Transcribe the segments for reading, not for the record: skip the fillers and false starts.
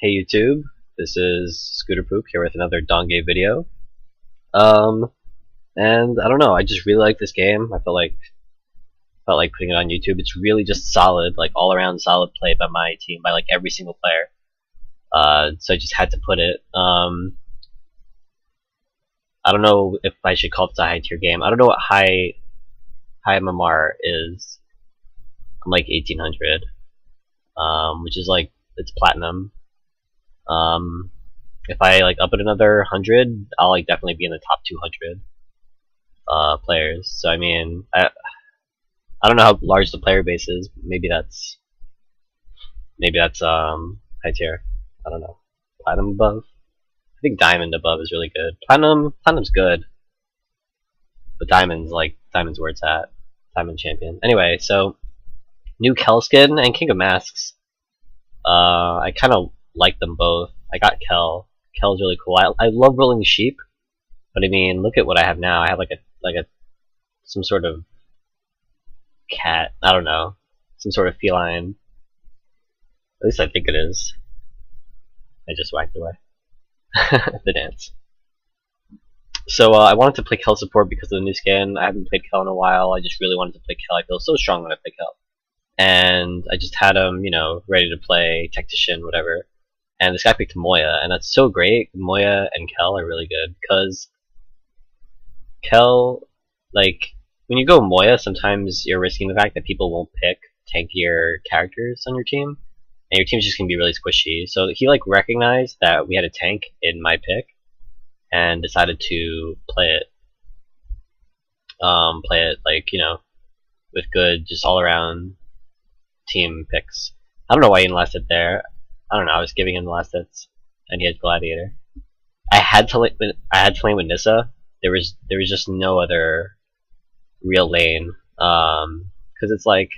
Hey YouTube, this is skooterpoop here with another Dawngate video. Um, and I don't know, I just really like this game. I felt like putting it on YouTube. It's really just solid, like all around solid play by my team, by like every single player. So I just had to put it. I don't know if I should call this a high tier game. I don't know what high MMR is. I'm like 1800, which is like it's platinum. If I like up it another 100, I'll like definitely be in the top 200 players. So I mean, I don't know how large the player base is. Maybe that's high tier. I don't know. Platinum above. I think diamond above is really good. Platinum's good, but diamond's where it's at. Diamond champion. Anyway, so new Kel skin and King of Masks. I kind of like them both. I got Kel. Kel's really cool. I love rolling sheep, but I mean, look at what I have now. I have like a some sort of cat. I don't know, some sort of feline. At least I think it is. I just whacked away. The dance. So I wanted to play Kel support because of the new skin. I haven't played Kel in a while. I just really wanted to play Kel. I feel so strong when I play Kel. And I just had him, you know, ready to play tactician, whatever. And this guy picked Moya, and that's so great. Moya and Kel are really good because Kel, like, when you go Moya, sometimes you're risking the fact that people won't pick tankier characters on your team, and your team's just gonna be really squishy. So he like recognized that we had a tank in my pick, and decided to play it. Like, you know, with good, just all around team picks. I don't know why he enlisted there. I don't know. I was giving him the last hits, and he had Gladiator. I had to lane with Nissa. There was just no other real lane, because it's like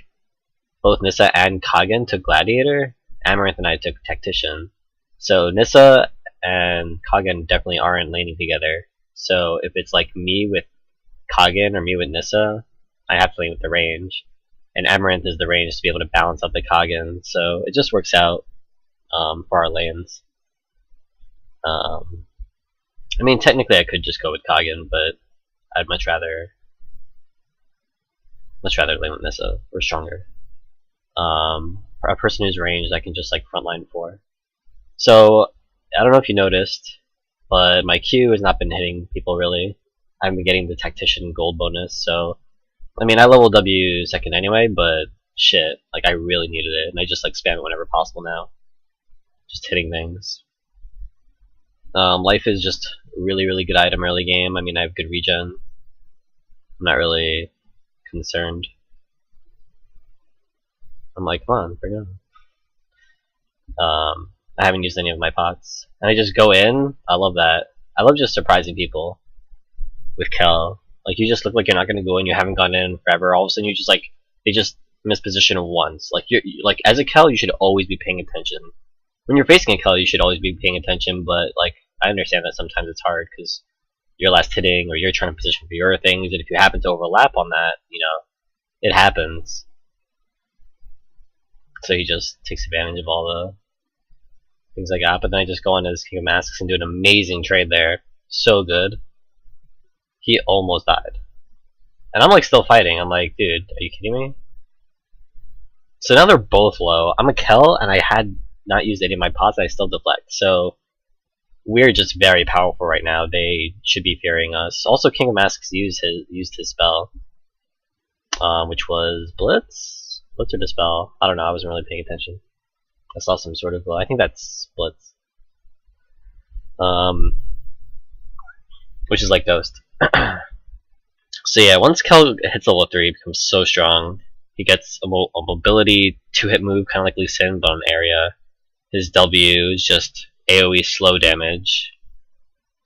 both Nissa and Kagen took Gladiator. Amaranth and I took Tactician. So Nissa and Kagen definitely aren't laning together. So if it's like me with Kagen or me with Nissa, I have to lane with the range. And Amaranth is the range to be able to balance out the Kagen. So it just works out for our lanes. I mean, technically I could just go with Kagen, but I'd much rather lane with Nissa. We're stronger. For a person who's ranged, I can just like frontline for. So I don't know if you noticed, but my Q has not been hitting people really. I've been getting the Tactician gold bonus, so I mean I level W second anyway, but shit, like I really needed it, and I just like spam it whenever possible now. Just hitting things. Life is just a really good item early game. I mean, I have good regen. I'm not really concerned. I'm like, come on, bring it on. I haven't used any of my pots, and I just go in. I love that. I love just surprising people with Kel. Like, you just look like you're not gonna go in. You haven't gone in forever. All of a sudden, you just like they just misposition once. Like you're like as a Kel, you should always be paying attention. When you're facing a Kel, you should always be paying attention, but like I understand that sometimes it's hard because you're last hitting or you're trying to position for your things, and if you happen to overlap on that, you know, it happens. So he just takes advantage of all the things I got, but then I just go on as King of Masks and do an amazing trade there. So good. He almost died. And I'm like still fighting. I'm like, dude, are you kidding me? So now they're both low. I'm a Kel and I had not used any of my pots, I still deflect. So we're just very powerful right now. They should be fearing us. Also, King of Masks used his spell, which was Blitz or Dispel. I don't know. I wasn't really paying attention. I saw some sort of. I think that's Blitz, which is like Ghost. So yeah, once Kel hits level 3, he becomes so strong. He gets a mobility 2-hit move, kind of like Lee Sin, but on area. His W is just AoE slow damage,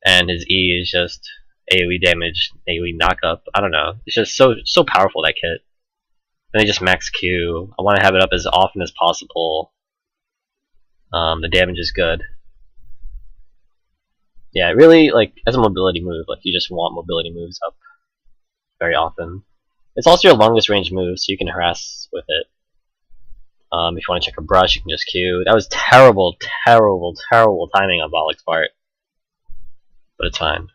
and his E is just AoE damage, AoE knockup. I don't know. It's just so powerful, that kit. Then I just max Q. I want to have it up as often as possible. The damage is good. Yeah, really, like as a mobility move, like you just want mobility moves up very often. It's also your longest range move, so you can harass with it. If you want to check a brush, you can just Q. That was terrible, terrible, terrible timing on Bollock's part. But it's fine.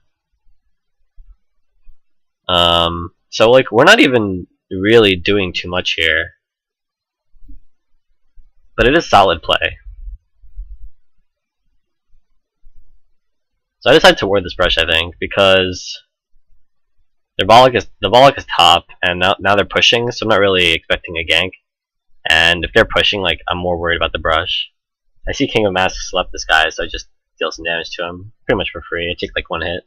So like, we're not even really doing too much here. But it is solid play. So I decided to ward this brush, I think, because the Bollock is top, and now they're pushing, so I'm not really expecting a gank. And if they're pushing, like, I'm more worried about the brush. I see King of Masks left this guy, so I just deal some damage to him, pretty much for free. I take like 1 hit,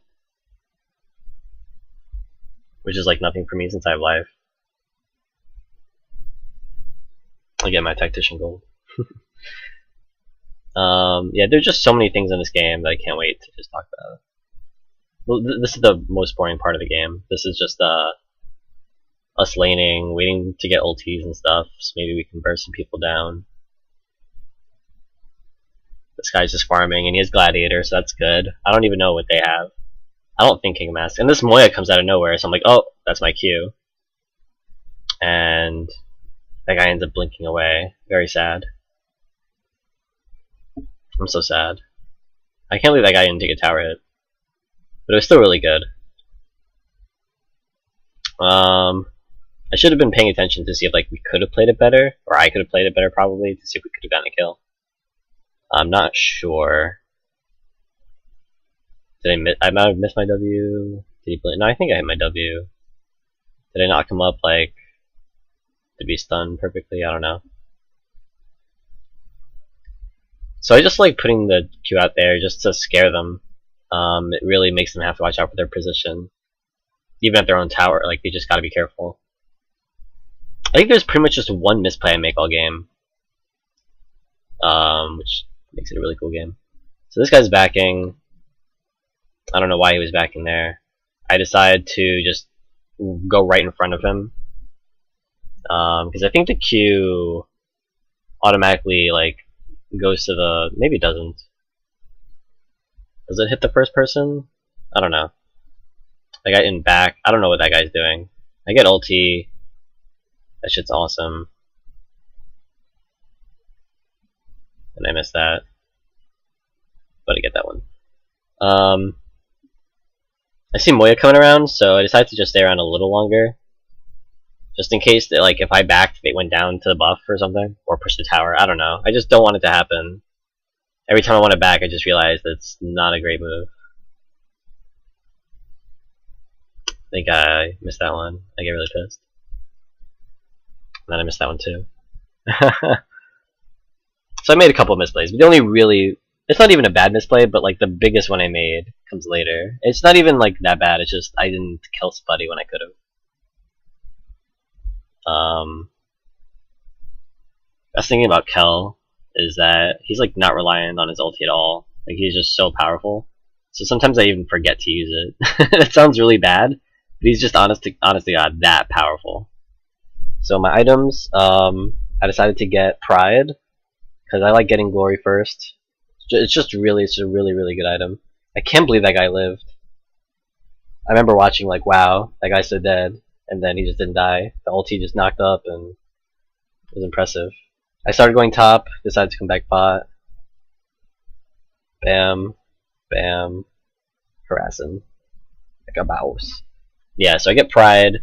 which is like nothing for me since I have life. I get my Tactician gold. Yeah, there's just so many things in this game that I can't wait to just talk about. Well, this is the most boring part of the game. This is just us laning, waiting to get ultis and stuff, so maybe we can burst some people down. This guy's just farming, and he has Gladiator, so that's good. I don't even know what they have. I don't think King of Masks. And this Moya comes out of nowhere, so I'm like, oh, that's my Q. And that guy ends up blinking away. Very sad. I'm so sad. I can't believe that guy didn't take a tower hit. But it was still really good. I should have been paying attention to see if like we could have played it better, or I could have played it better probably, to see if we could have gotten a kill. I'm not sure. I might have missed my W. Did he play? No, I think I hit my W. Did I not come up like to be stunned perfectly? I don't know. So I just like putting the Q out there just to scare them. It really makes them have to watch out for their position. Even at their own tower, like they just gotta be careful. I think there's pretty much just one misplay I make all game. Which makes it a really cool game. So this guy's backing. I don't know why he was backing there. I decided to just go right in front of him. Because I think the Q automatically like goes to the... maybe it doesn't. Does it hit the first person? I don't know. That guy in back. I don't know what that guy's doing. I get ulti. That shit's awesome. And I missed that. But I get that one. I see Moya coming around, so I decided to just stay around a little longer. Just in case that, like, if I backed, they went down to the buff or something. Or pushed the tower. I don't know. I just don't want it to happen. Every time I want to back, I just realize that's not a great move. I think I missed that one. I get really pissed. And then I missed that one too. So I made a couple of misplays, but the only really... it's not even a bad misplay, but like the biggest one I made comes later. It's not even like that bad, it's just I didn't kill somebody when I could have. Best thing about Kel is that he's like not reliant on his ulti at all. Like he's just so powerful. So sometimes I even forget to use it. It sounds really bad, but he's just honestly God that powerful. So my items, I decided to get Pride because I like getting Glory first. It's a really good item. I can't believe that guy lived. I remember watching like, wow, that guy's so dead, and then he just didn't die. The ulti just knocked up, and it was impressive. I started going top, decided to come back bot. Bam, bam, harassing like a boss. Yeah, so I get Pride,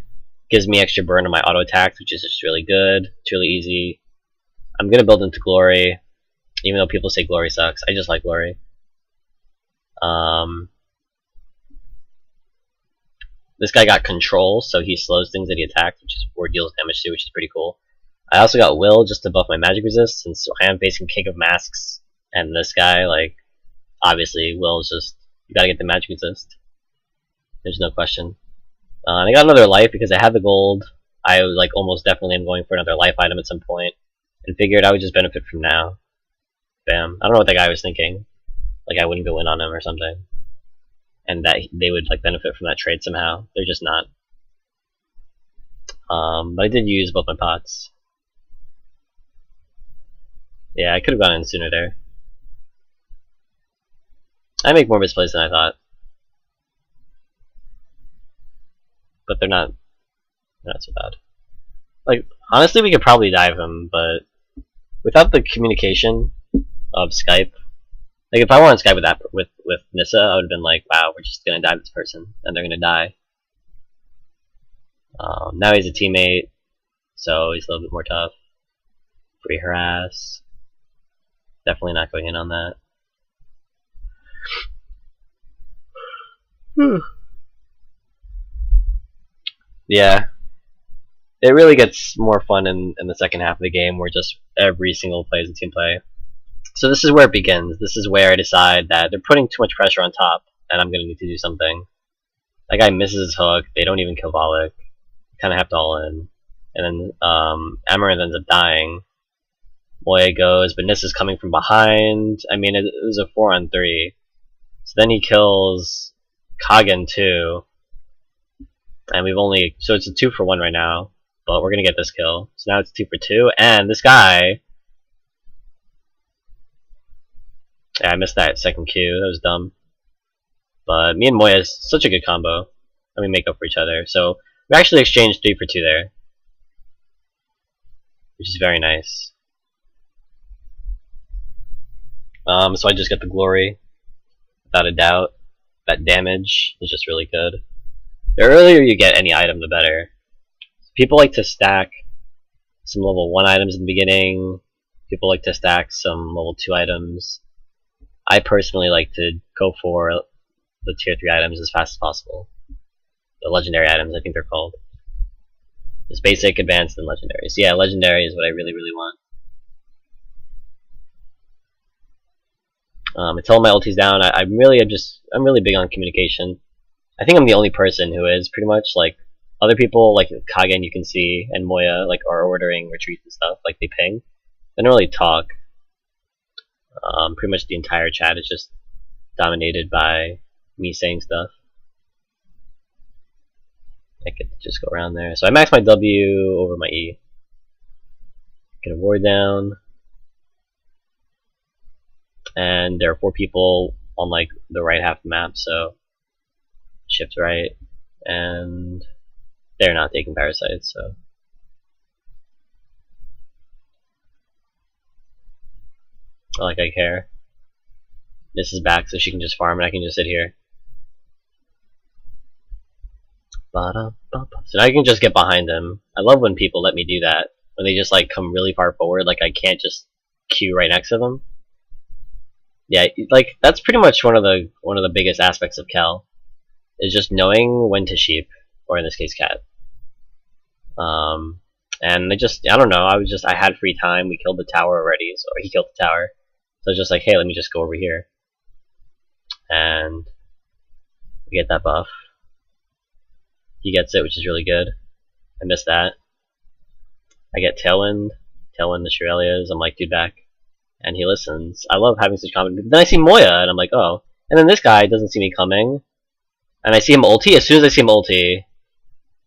gives me extra burn on my auto attacks, which is just really good. It's really easy. I'm gonna build into Glory. Even though people say Glory sucks, I just like Glory. This guy got Control, so he slows things that he attacks, or deals damage to, which is pretty cool. I also got Will just to buff my magic resist, since I am facing King of Masks, and this guy, like, obviously, Will is just, you gotta get the magic resist. There's no question. And I got another life because I had the gold. I like almost definitely am going for another life item at some point, and figured I would just benefit from now. Bam. I don't know what that guy was thinking. Like I wouldn't go in on him or something. And that they would like benefit from that trade somehow. They're just not. But I did use both my pots. Yeah, I could have gone in sooner there. I make more misplays than I thought. But they're not so bad. Like, honestly we could probably dive him, but without the communication of Skype, like if I were on Skype with with Nissa, I would have been like, wow, we're just gonna die with this person, and they're gonna die. Now he's a teammate, so he's a little bit more tough. Free harass. Definitely not going in on that. Yeah. It really gets more fun in the second half of the game where just every single play is a team play. So this is where it begins. This is where I decide that they're putting too much pressure on top, and I'm going to need to do something. That guy misses his hook, they don't even kill Volek. Kind of have to all in. And then Amaranth ends up dying. Moya goes, but Nissa's coming from behind. I mean, it was a 4-on-3. So then he kills Kagen too. And we've only, so it's a 2-for-1 right now. But we're gonna get this kill. So now it's 2-for-2, and this guy... Yeah, I missed that second Q, that was dumb. But me and Moya is such a good combo. And we make up for each other. So we actually exchanged 3-for-2 there. Which is very nice. So I just get the glory. Without a doubt. That damage is just really good. The earlier you get any item, the better. People like to stack some level 1 items in the beginning. People like to stack some level 2 items. I personally like to go for the tier 3 items as fast as possible. The legendary items, I think they're called. There's basic, advanced, and legendary. So yeah, legendary is what I really, really want. Until my ulti's down, I'm really big on communication. I think I'm the only person who is, pretty much. Like, other people, like Kagen, you can see, and Moya, like, are ordering retreats and stuff. Like, they ping. They don't really talk. Pretty much the entire chat is just dominated by me saying stuff. I could just go around there. So I max my W over my E. Get a ward down. And there are 4 people on, like, the right half of the map, so shift right. And they're not taking parasites, so. Not like I care. This is back, so she can just farm and I can just sit here. So now I can just get behind him. I love when people let me do that. When they just like come really far forward, like I can't just queue right next to them. Yeah, like that's pretty much one of the biggest aspects of Kel, is just knowing when to sheep, or in this case cat. And I don't know, I had free time, we killed the tower already, so he killed the tower. So I was just like, hey, let me just go over here. And we get that buff. He gets it, which is really good. I missed that. I get Tailwind the Shirelias, I'm like, dude, back. And he listens. I love having such confidence. Then I see Moya, and I'm like, oh. And then this guy doesn't see me coming. And I see him ulti. As soon as I see him ulti,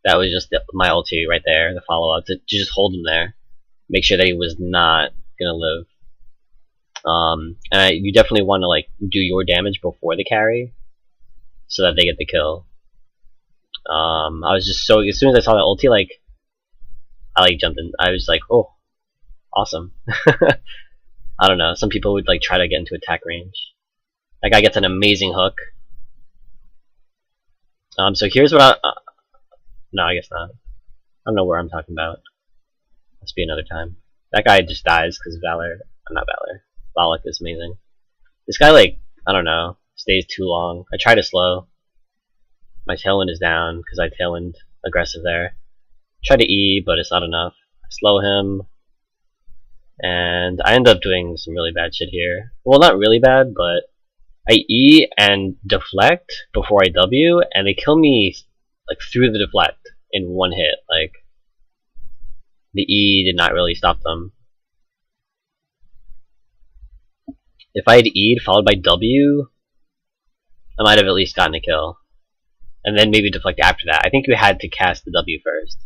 that was just my ulti right there, the follow-up, to just hold him there. Make sure that he was not gonna live. And you definitely want to like do your damage before the carry, so that they get the kill. I was just so, as soon as I saw that ulti, like, I like jumped in. I was like, oh, awesome. I don't know, some people would like try to get into attack range. That guy gets an amazing hook. So here's what no, I guess not. I don't know where I'm talking about. Must be another time. That guy just dies because Valor. Not Valor. Volek is amazing. This guy, like, I don't know, stays too long. I try to slow. My tailwind is down because I tailwind aggressive there. Try to E, but it's not enough. I slow him. And I end up doing some really bad shit here. Well, not really bad, but I E and deflect before I W, and they kill me like through the deflect in one hit. Like, the E did not really stop them. If I had E'd followed by W, I might have at least gotten a kill. And then maybe deflect after that. I think you had to cast the W first.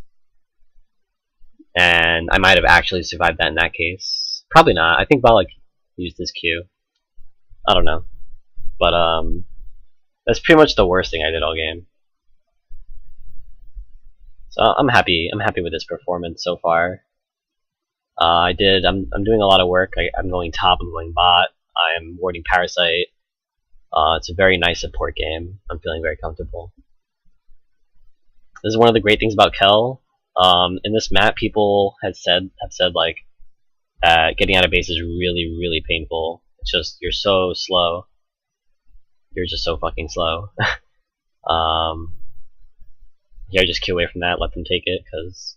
And I might have actually survived that in that case. Probably not. I think Volek used this Q. I don't know. But that's pretty much the worst thing I did all game. So I'm happy with this performance so far. I'm doing a lot of work. I'm going top, I'm going bot, I'm warding Parasite. It's a very nice support game. I'm feeling very comfortable. This is one of the great things about Kel. In this map, people have said like that getting out of base is really, really painful. It's just, you're so slow. You're just so fucking slow. Yeah, just queue away from that, let them take it, because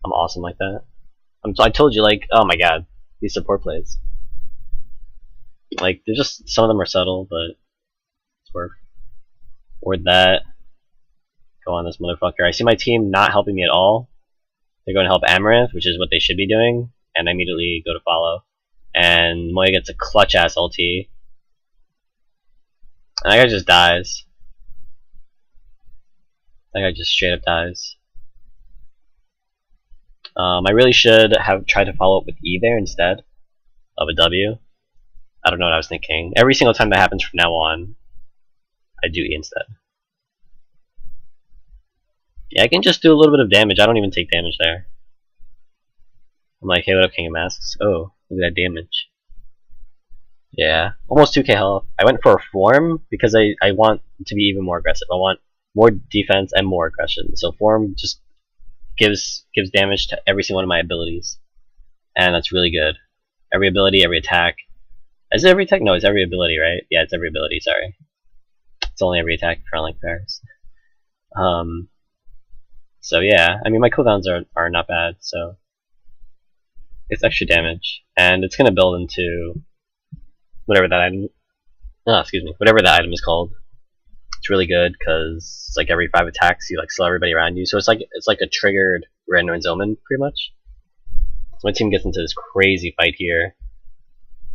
I'm awesome like that. I told you, like, oh my god, these support plays. Like, they're just, some of them are subtle, but it's worth. Ward that. Go on this motherfucker. I see my team not helping me at all. They're going to help Amaranth, which is what they should be doing, and I immediately go to follow. And Moya gets a clutch ass ulti. And that guy just dies. That guy just straight up dies. I really should have tried to follow up with E there instead of a W. I don't know what I was thinking. Every single time that happens from now on, I do E instead. Yeah, I can just do a little bit of damage. I don't even take damage there. I'm like, hey, what up, King of Masks? Oh, look at that damage. Yeah, almost 2k health. I went for a form because I want to be even more aggressive. I want more defense and more aggression. So form just gives damage to every single one of my abilities, and that's really good. Every ability, every attack. Is it every attack? No, it's every ability, right? Yeah, it's every ability. Sorry, it's only every attack for like pairs. So yeah, I mean my cooldowns are not bad. So it's extra damage, and it's gonna build into whatever that item. Whatever that item is called. It's really good because it's like every 5 attacks you like slow everybody around you. So it's like a triggered Random Omen pretty much. So my team gets into this crazy fight here,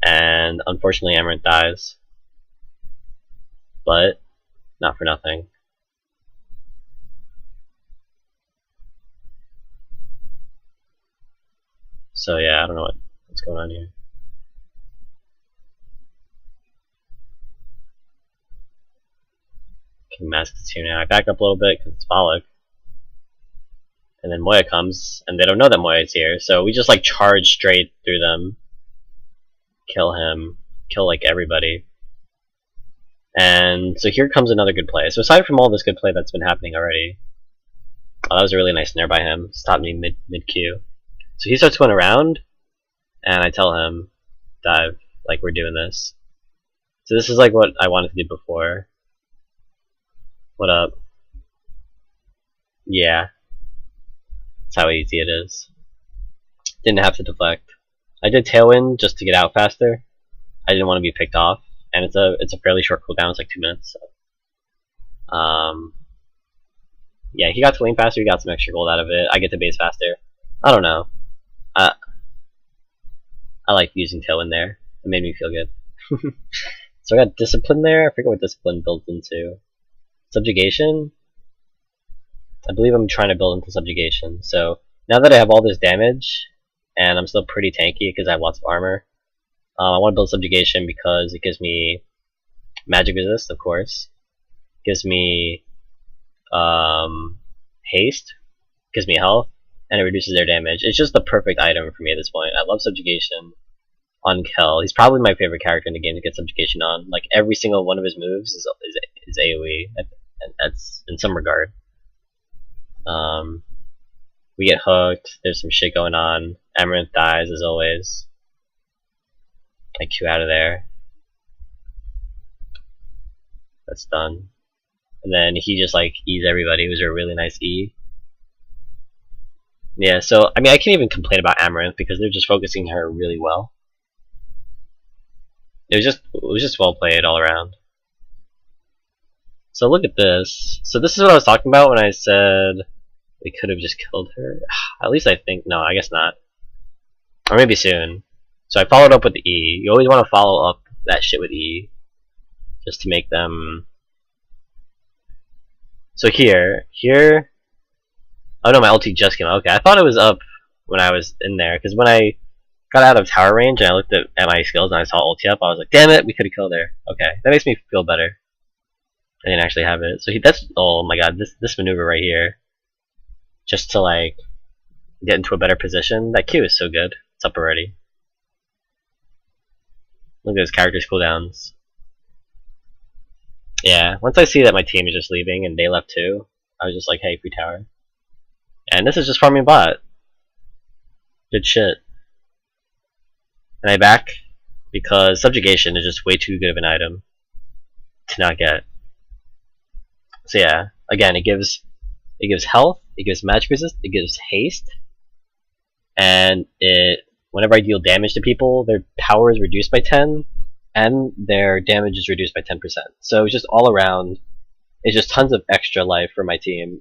and unfortunately Amaranth dies, but not for nothing. So yeah, I don't know what's going on here. Can mask this here now. I back up a little bit because it's Bollock. And then Moya comes, and they don't know that Moya is here, so we just like charge straight through them. Kill him. Kill like everybody. And so here comes another good play. So aside from all this good play that's been happening already, oh, that was a really nice snare by him. Stopped me mid-queue. So he starts going around, and I tell him, dive, like we're doing this. So this is like what I wanted to do before. What up? Yeah. That's how easy it is. Didn't have to deflect. I did Tailwind just to get out faster. I didn't want to be picked off, and it's a fairly short cooldown. It's like 2 minutes. So. Yeah, he got to lane faster. He got some extra gold out of it. I get to base faster. I don't know. I like using Tailwind there. It made me feel good. So I got Discipline there. I forget what Discipline builds into. Subjugation? I believe I'm trying to build into Subjugation. So now that I have all this damage, and I'm still pretty tanky because I have lots of armor, I want to build Subjugation because it gives me magic resist, of course. Gives me haste, gives me health, and it reduces their damage. It's just the perfect item for me at this point. I love Subjugation on Kel. He's probably my favorite character in the game to get Subjugation on. Like every single one of his moves is AoE, and that's in some regard. We get hooked. There's some shit going on. Amaranth dies as always. I Q out of there. That's done. And then he just like E's everybody. It was a really nice E. Yeah, so I mean I can't even complain about Amaranth because they're just focusing her really well. It was just well played all around. So look at this. So this is what I was talking about when I said we could have just killed her. At least I think, no, I guess not. Or maybe soon. So I followed up with the E. You always want to follow up that shit with E. Just to make them... So here... Oh no, my ulti just came out. Okay, I thought it was up when I was in there. Because when I got out of tower range and I looked at my skills and I saw ulti up, I was like, damn it, we could have killed her. Okay, that makes me feel better. I didn't actually have it. So that's, oh my god, this maneuver right here. Just to like get into a better position. That Q is so good. It's up already. Look at his character's cooldowns. Yeah, once I see that my team is just leaving and they left too, I was just like, hey, free tower. And this is just farming bot. Good shit. And I back because subjugation is just way too good of an item to not get. So yeah, again, it gives health, it gives magic resist, it gives haste, and whenever I deal damage to people, their power is reduced by 10, and their damage is reduced by 10%. So it's just all around, it's just tons of extra life for my team.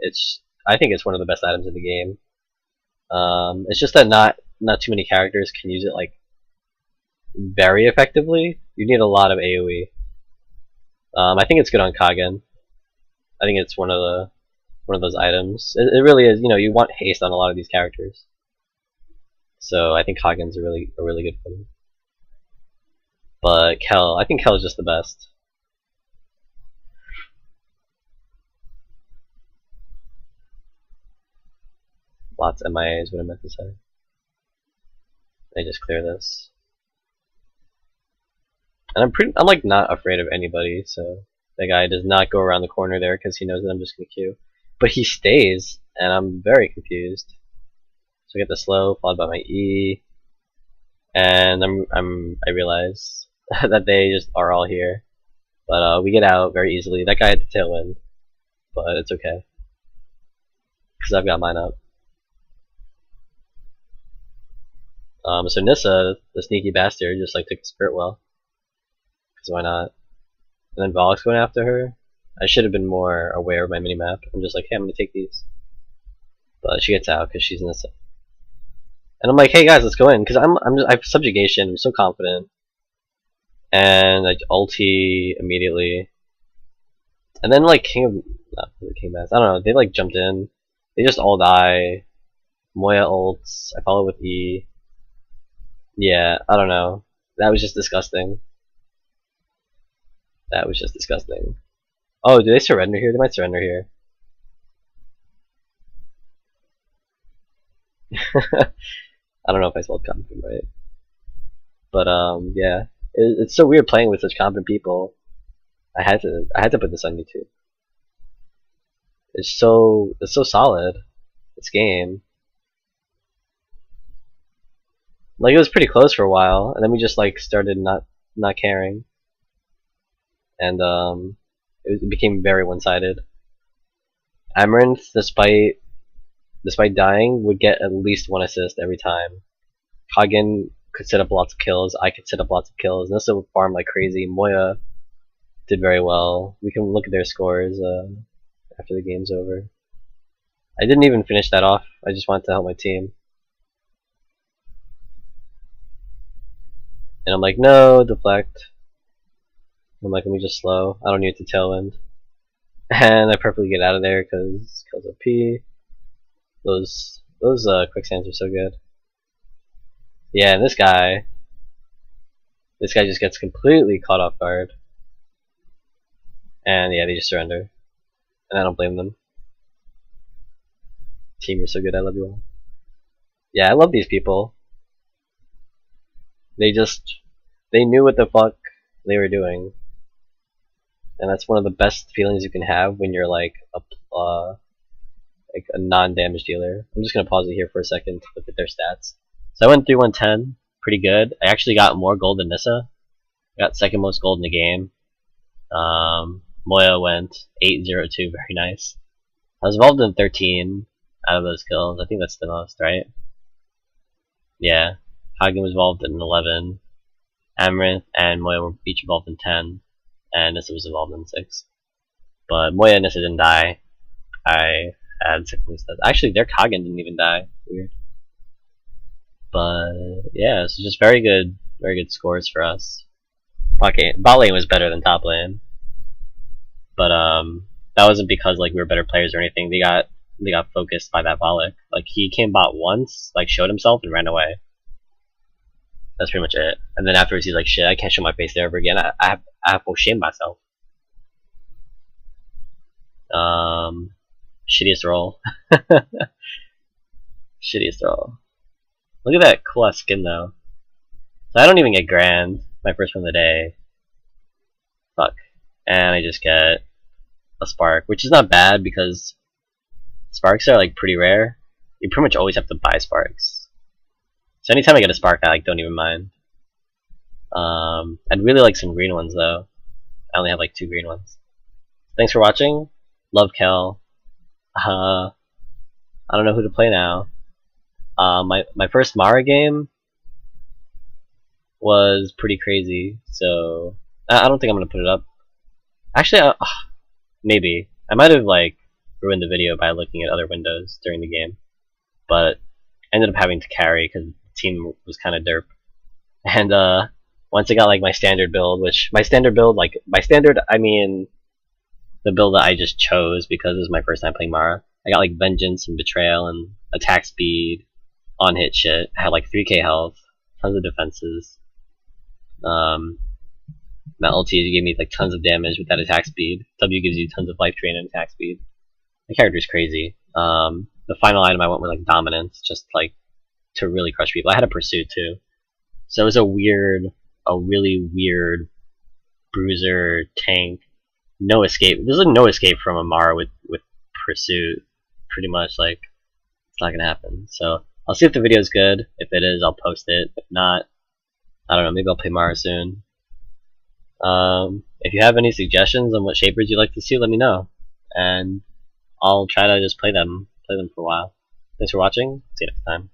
I think it's one of the best items in the game. It's just that not too many characters can use it like very effectively. You need a lot of AoE. I think it's good on Kagen. I think it's one of those items. It really is. You know, you want haste on a lot of these characters. So I think Kagen's a really good one. But Kel, I think Kel is just the best. Lots of MIA is what I meant to say. I just clear this. And I'm like not afraid of anybody, so that guy does not go around the corner there because he knows that I'm just gonna Q. But he stays, and I'm very confused. So I get the slow, followed by my E, and I realize that they just are all here. But we get out very easily. That guy had the tailwind, but it's okay. Because I've got mine up. So Nissa, the sneaky bastard, just like took the spirit well. Because why not? And then Volk's going after her. I should have been more aware of my minimap. I'm just like, hey, I'm gonna take these. But she gets out because she's Nissa. And I'm like, hey guys, let's go in. Because I have subjugation. I'm so confident. And I ulti immediately. And then like King Bass. I don't know. They like jumped in. They just all die. Moya ults. I follow with E. Yeah, I don't know. That was just disgusting. That was just disgusting. Oh, do they surrender here? They might surrender here. I don't know if I spelled confident right. But yeah. It's so weird playing with such confident people. I had to put this on YouTube. It's so solid. This game. Like it was pretty close for a while, and then we just like started not caring. And it became very one-sided. Amaranth, despite dying, would get at least one assist every time. Kagen could set up lots of kills. I could set up lots of kills. Nissa would farm like crazy. Moya did very well. We can look at their scores after the game's over. I didn't even finish that off. I just wanted to help my team. And I'm like, no, deflect. I'm like, let me just slow. I don't need to tailwind. And I perfectly get out of there because kills OP. Those quicksands are so good. Yeah, and this guy just gets completely caught off guard. And yeah, they just surrender. And I don't blame them. Team, you're so good, I love you all. Yeah, I love these people. They knew what the fuck they were doing. And that's one of the best feelings you can have when you're like a non-damage dealer. I'm just gonna pause it here for a second to look at their stats. So I went through 110, pretty good. I actually got more gold than Nissa. I got second most gold in the game. Moya went 802, very nice. I was involved in 13 out of those kills. I think that's the most, right? Yeah. Hagen was involved in 11. Amaranth and Moya were each involved in 10. And Nissa was involved in 6. But Moya and Nissa didn't die. I had 6 stats. Actually, their Kagen didn't even die. Weird. But yeah, so just very good scores for us. Bot lane was better than top lane. But that wasn't because like we were better players or anything. They got focused by that Volek. Like he came bot once, like showed himself and ran away. That's pretty much it. And then afterwards he's like, shit, I can't show my face there ever again. I have to shame myself. Shittiest role. Shittiest throw. Look at that cool ass skin though. So I don't even get grand. My first one of the day. Fuck. And I just get a spark, which is not bad because sparks are like pretty rare. You pretty much always have to buy sparks. So anytime I get a spark, I like don't even mind. I'd really like some green ones though. I only have like 2 green ones. Thanks for watching. Love Kel. I don't know who to play now. My first Mara game was pretty crazy, so I don't think I'm gonna put it up. Actually, maybe I might have like ruined the video by looking at other windows during the game, but I ended up having to carry because the team was kind of derp. And once I got like my standard build, which my standard build, like by standard I mean the build that I just chose because it was my first time playing Mara. I got like Vengeance and Betrayal and attack speed, on hit shit. I had like 3k health, tons of defenses. My ulti gave me like tons of damage with that attack speed. W gives you tons of life drain and attack speed. My character's crazy. The final item I went with like Dominance, just like to really crush people. I had a Pursuit too. So it was a really weird bruiser tank. No escape. There's like no escape from a Mara with Pursuit. Pretty much like it's not gonna happen. So I'll see if the video is good. If it is, I'll post it. If not, I don't know. Maybe I'll play Mara soon. If you have any suggestions on what shapers you'd like to see, let me know, and I'll try to just play them for a while. Thanks for watching. See you next time.